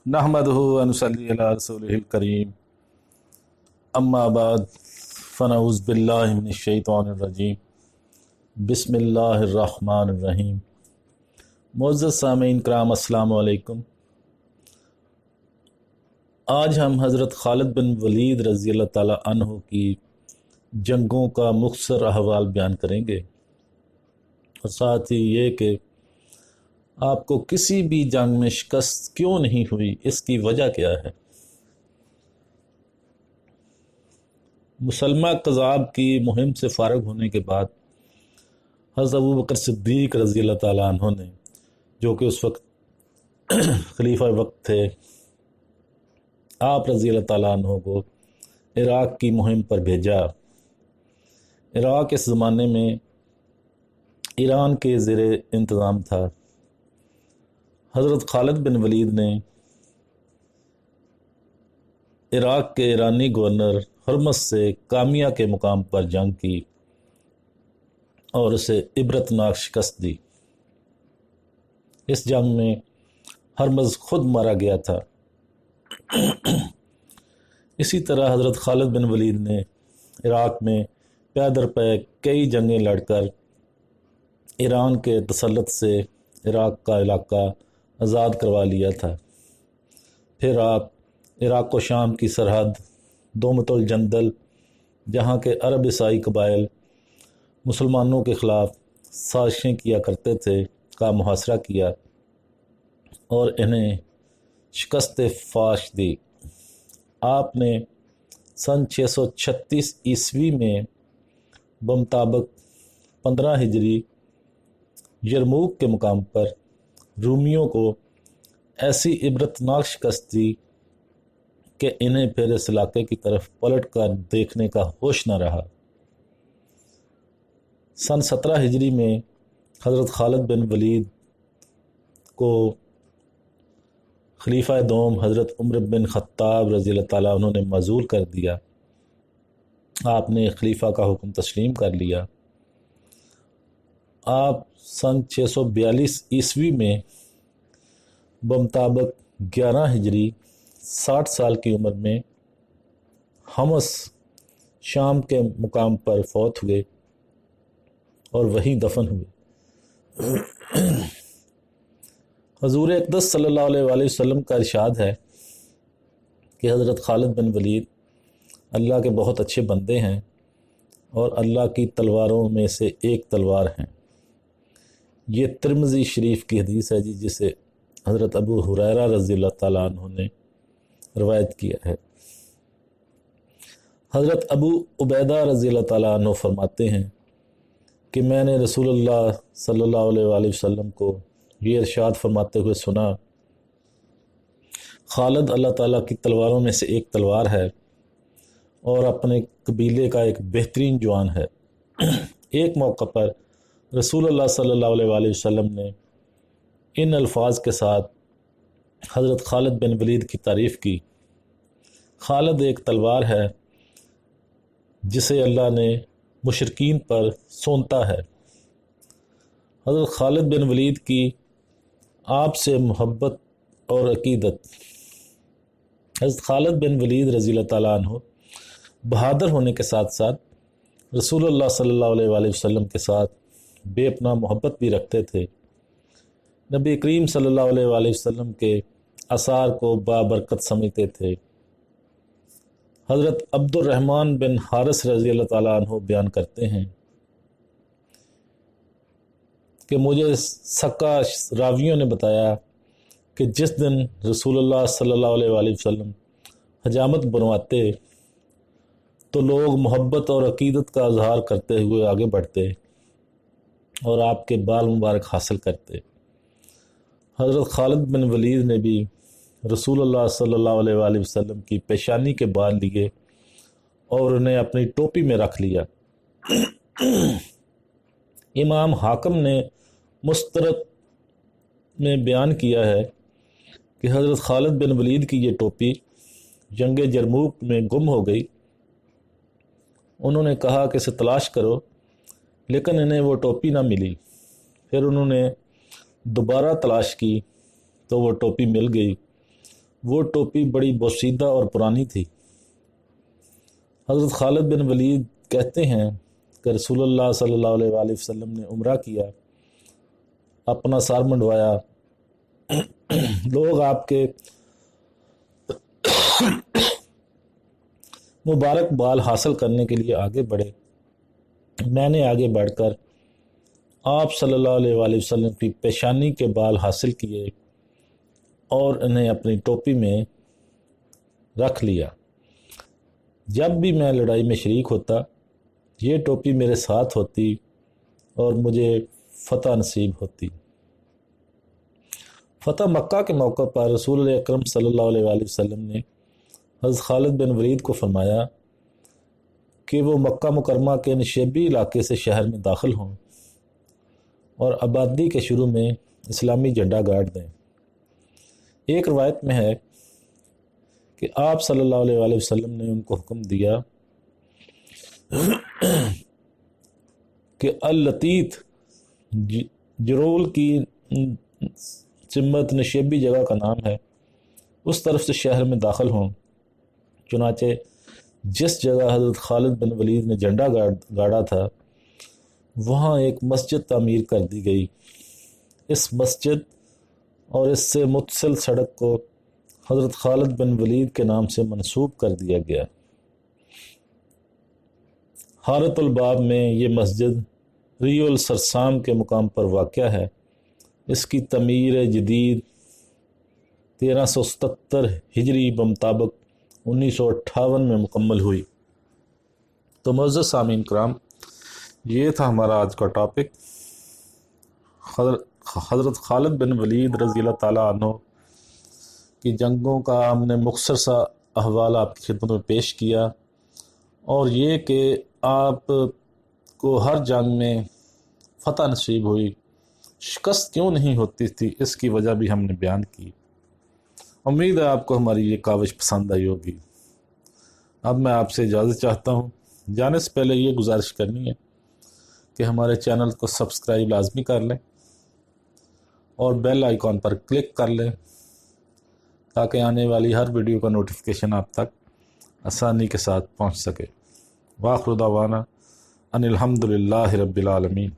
नहमदुहु व नुसल्ली अला रसूलिहिल करीम अम्मा बाद फ़नऊज़ु बिल्लाहि मिनश शैतानिर रजीम बिस्मिल्लाहिर रहमानिर रहीम। मुअज़्ज़ज़ सामीन किराम अस्सलामु अलैकुम। आज हम हज़रत खालिद बिन वलीद रज़ी अल्लाह ताला अन्हु की जंगों का मुख्तसर अहवाल बयान करेंगे और साथ ही ये कि आपको किसी भी जंग में शिकस्त क्यों नहीं हुई, इसकी वजह क्या है। मुसलमा कज़ाब की मुहिम से फ़ारिग होने के बाद हज़रत अबू बकर सिद्दीक़ रज़ी अल्लाह ताला अन्हु ने, जो कि उस वक्त खलीफा वक्त थे, आप रज़ी अल्लाह ताला अन्हु को इराक़ की मुहिम पर भेजा। इराक़ इस ज़माने में ईरान के ज़ेरे इंतज़ाम था। हज़रत खालिद बिन वलीद ने इराक़ के ईरानी गवर्नर हरमस से कामिया के मुकाम पर जंग की और उसे इबरतनाक शिकस्त दी। इस जंग में हरमस खुद मारा गया था। इसी तरह हज़रत खालिद बिन वलीद ने इराक़ में पैदर पै कई जंगें लड़कर ईरान के तसल्लुत से इराक़ का इलाका आज़ाद करवा लिया था। फिर आप इराक़ व शाम की सरहद दोमतुल जंदल, जहाँ के अरब ईसाई कबाइल मुसलमानों के ख़िलाफ़ साजिशें किया करते थे, का मुहासरा किया और इन्हें शिकस्त फाश दी। आपने सन 636 ईस्वी में बमुताबिक 15 हिजरी यरमूक के मुकाम पर रूमियों को ऐसी इबरतनाक शिकस्त दी कि इन्हें फिर इस इलाके की तरफ पलट कर देखने का होश न रहा। सन 17 हिजरी में हज़रत खालिद बिन वलीद को खलीफा दोम हज़रत उमर बिन ख़त्ताब रज़ी अल्लाह ताला उन्होंने मज़ूल कर दिया। आपने खलीफा का हुक्म तस्लीम कर लिया। आप सन 642 ईस्वी में बमुताबिक 11 हिजरी 60 साल की उम्र में हमस शाम के मुकाम पर फौत हुए और वहीं दफन हुए। हजूर अक़दस सल्लल्लाहु अलैहि वसल्लम का इरशाद है कि हज़रत खालिद बिन वलीद अल्लाह के बहुत अच्छे बंदे हैं और अल्लाह की तलवारों में से एक तलवार हैं। ये तिरमिज़ी शरीफ की हदीस है जी, जिसे हज़रत अबू हुरैरा रज़ी अल्लाह ताला अन्हु ने रवायत किया है। हज़रत अबू उबैदा रज़ी अल्लाह ताला अन्हु फरमाते हैं कि मैंने रसूलुल्लाह सल्लल्लाहु अलैहि वसल्लम को ये इरशाद फरमाते हुए सुना, खालिद अल्लाह ताला की तलवारों में से एक तलवार है और अपने कबीले का एक बेहतरीन जवान है। एक मौका पर रसूलुल्लाह सल्लल्लाहु अलैहि वसल्लम ने इन अल्फाज के साथ हज़रत खालिद बिन वलीद की तारीफ़ की। खालिद एक तलवार है जिसे अल्लाह ने मुशरिकीन पर सोंता है। हज़रत खालिद बिन वलीद की आपसे मोहब्बत और अकीदत। हज़रत खालिद बिन वलीद रज़ी अल्लाह ताला अन्हु बहादुर होने के साथ साथ रसूलुल्लाह सल्लल्लाहु अलैहि वसल्लम के साथ बेपनाह मोहब्बत भी रखते थे। नबी करीम सल्लल्लाहु अलैहि वसल्लम के आसार को बाबरकत समझते थे। हज़रत अब्दुर्रहमान बिन हारिस रज़ी अल्लाह ताला अन्हु बयान करते हैं कि मुझे सक्का रावियों ने बताया कि जिस दिन रसूलुल्लाह सल्लल्लाहु अलैहि वसल्लम हजामत बनवाते तो लोग मोहब्बत और अकीदत का इजहार करते हुए आगे बढ़ते और आपके बाल मुबारक हासिल करते। हज़रत खालिद बिन वलीद ने भी रसूलुल्लाह सल्लल्लाहु अलैहि वसल्लम की पेशानी के बाल लिए और उन्हें अपनी टोपी में रख लिया। इमाम हाकिम ने मुस्तरद में बयान किया है कि हज़रत खालिद बिन वलीद की ये टोपी जंग यरमूक में गुम हो गई। उन्होंने कहा कि इसे तलाश करो, लेकिन इन्हें वो टोपी ना मिली। फिर उन्होंने दोबारा तलाश की तो वो टोपी मिल गई وہ ٹوپی بڑی بوسیدہ اور پرانی تھی۔ حضرت خالد بن ولید کہتے ہیں کہ رسول اللہ صلی اللہ علیہ وآلہ وسلم نے عمرہ کیا، اپنا سر منڈوایا، لوگ آپ کے مبارک بال حاصل کرنے کے لیے آگے بڑھے۔ میں نے آگے بڑھ کر آپ صلی اللہ علیہ وآلہ وسلم کی پیشانی کے بال حاصل کیے اور انہیں اپنی ٹوپی میں رکھ لیا۔ جب بھی میں لڑائی میں شریک ہوتا یہ ٹوپی میرے ساتھ ہوتی اور مجھے فتح نصیب ہوتی۔ فتح مکہ کے موقع پر رسول اکرم صلی اللہ علیہ وآلہ وسلم نے حضرت خالد بن ولید کو فرمایا کہ وہ مکہ مکرمہ کے نشیبی علاقے سے شہر میں داخل ہوں اور آبادی کے شروع میں اسلامی جھنڈا گاڑ دیں۔ ایک روایت میں ہے کہ آپ صلی اللہ علیہ وآلہ وسلم نے ان کو حکم دیا کہ اللتیت جرول کی سمت نشیبی جگہ کا نام ہے، اس طرف سے شہر میں داخل ہوں۔ چنانچہ جس جگہ حضرت خالد بن ولید نے جھنڈا گاڑا تھا وہاں ایک مسجد تعمیر کر دی گئی۔ اس مسجد اور اس سے متصل سڑک کو حضرت خالد بن ولید کے نام سے منسوب کر دیا گیا۔ حارت الباب میں یہ مسجد ریو السرسام کے مقام پر واقع ہے۔ اس کی تعمیر جدید 1377 ہجری بمطابق 1958 میں مکمل ہوئی۔ تو معزز سامعین کرام، یہ تھا ہمارا آج کا ٹاپک، حضرت خالد بن ولید رضی اللہ تعالیٰ عنہ کی جنگوں کا ہم نے مختصر سا احوال آپ کی خدمت میں پیش کیا، اور یہ کہ آپ کو ہر جنگ میں فتح نصیب ہوئی، شکست کیوں نہیں ہوتی تھی، اس کی وجہ بھی ہم نے بیان کی۔ امید ہے آپ کو ہماری یہ کاوش پسند آئی ہوگی۔ اب میں آپ سے اجازت چاہتا ہوں، جانے سے پہلے یہ گزارش کرنی ہے کہ ہمارے چینل کو سبسکرائب لازمی کر لیں اور بیل آئیکن پر کلک کر لیں تاکہ آنے والی ہر ویڈیو کا نوٹیفیکیشن آپ تک آسانی کے ساتھ پہنچ سکے۔ وآخر دعوانا ان الحمد للہ رب العالمین۔